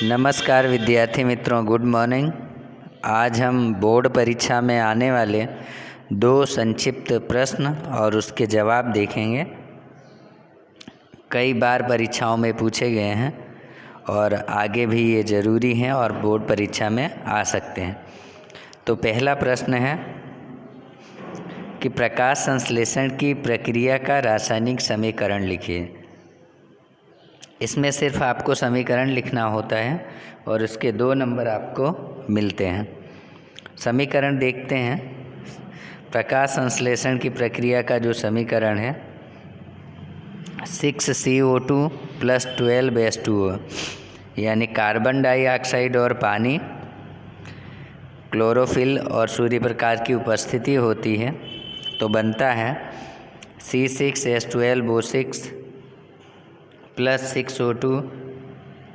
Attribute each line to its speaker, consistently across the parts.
Speaker 1: नमस्कार विद्यार्थी मित्रों, गुड मॉर्निंग। आज हम बोर्ड परीक्षा में आने वाले दो संक्षिप्त प्रश्न और उसके जवाब देखेंगे। कई बार परीक्षाओं में पूछे गए हैं और आगे भी ये ज़रूरी हैं और बोर्ड परीक्षा में आ सकते हैं। तो पहला प्रश्न है कि प्रकाश संश्लेषण की प्रक्रिया का रासायनिक समीकरण लिखिए। इसमें सिर्फ आपको समीकरण लिखना होता है और उसके 2 नंबर आपको मिलते हैं। समीकरण देखते हैं। प्रकाश संश्लेषण की प्रक्रिया का जो समीकरण है 6CO2 + 12H2O, यानी कार्बन डाइऑक्साइड और पानी, क्लोरोफिल और सूर्य प्रकाश की उपस्थिति होती है तो बनता है C6H12O6 + 6O2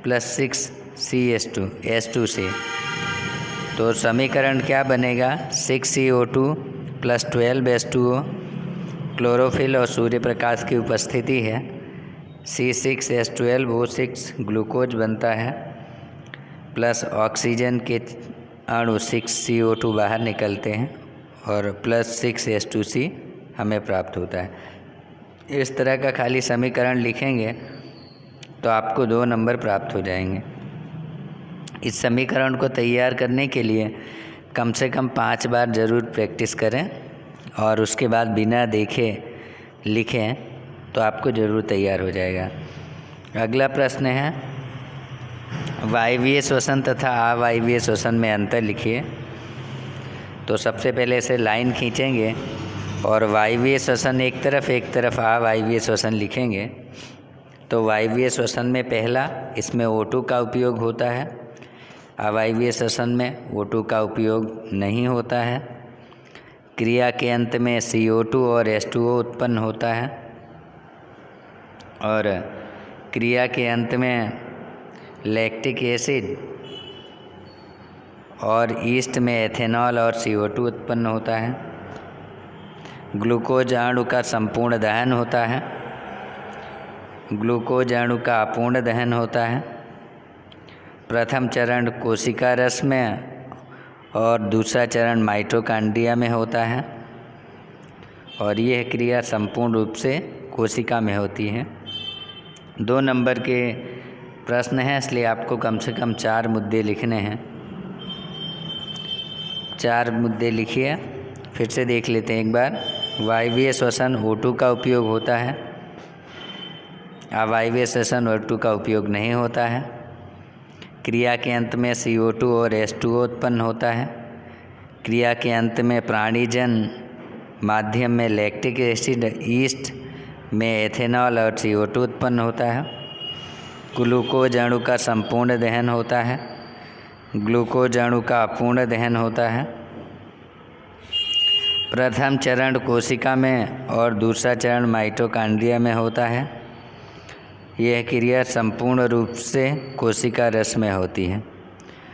Speaker 1: + 6CH2 H2C। तो समीकरण क्या बनेगा? 6CO2 + 12H2O, क्लोरोफिल और सूर्य प्रकाश की उपस्थिति है, C6H12O6 ग्लूकोज बनता है, प्लस ऑक्सीजन के अणु 6CO2 बाहर निकलते हैं और प्लस 6H2C हमें प्राप्त होता है। इस तरह का खाली समीकरण लिखेंगे तो आपको 2 नंबर प्राप्त हो जाएंगे। इस समीकरण को तैयार करने के लिए कम से कम 5 बार ज़रूर प्रैक्टिस करें और उसके बाद बिना देखे लिखें तो आपको ज़रूर तैयार हो जाएगा। अगला प्रश्न है वायवीय श्वसन तथा अवायवीय श्वसन में अंतर लिखिए। तो सबसे पहले इसे लाइन खींचेंगे और वायवीय श्वसन एक तरफ अवायवीय श्वसन लिखेंगे। तो वायवीय श्वसन में पहला, इसमें O2 का उपयोग होता है। अवायवीय श्वसन में O2 का उपयोग नहीं होता है। क्रिया के अंत में CO2 और H2O उत्पन्न होता है और क्रिया के अंत में लैक्टिक एसिड और ईस्ट में एथेनॉल और CO2 उत्पन्न होता है। ग्लूकोज अणु का संपूर्ण दहन होता है। ग्लूकोज अणु का अपूर्ण दहन होता है। प्रथम चरण कोशिका रस में और दूसरा चरण माइटोकॉन्ड्रिया में होता है और यह क्रिया संपूर्ण रूप से कोशिका में होती है। 2 नंबर के प्रश्न हैं, इसलिए आपको कम से कम 4 मुद्दे लिखने हैं। 4 मुद्दे लिखिए। फिर से देख लेते हैं एक बार। वायवीय श्वसन O2 का उपयोग होता है। अवायवीय श्वसन O2 का उपयोग नहीं होता है। क्रिया के अंत में CO2 और H2O उत्पन्न होता है। क्रिया के अंत में प्राणीजन माध्यम में लैक्टिक एसिड, ईस्ट में एथेनॉल और CO2 उत्पन्न होता है। ग्लूकोज अणु का संपूर्ण दहन होता है। ग्लूकोज अणु का अपूर्ण दहन होता है। प्रथम चरण कोशिका में और दूसरा चरण माइटोकॉन्ड्रिया में होता है। यह क्रिया संपूर्ण रूप से कोशिका रस में होती है।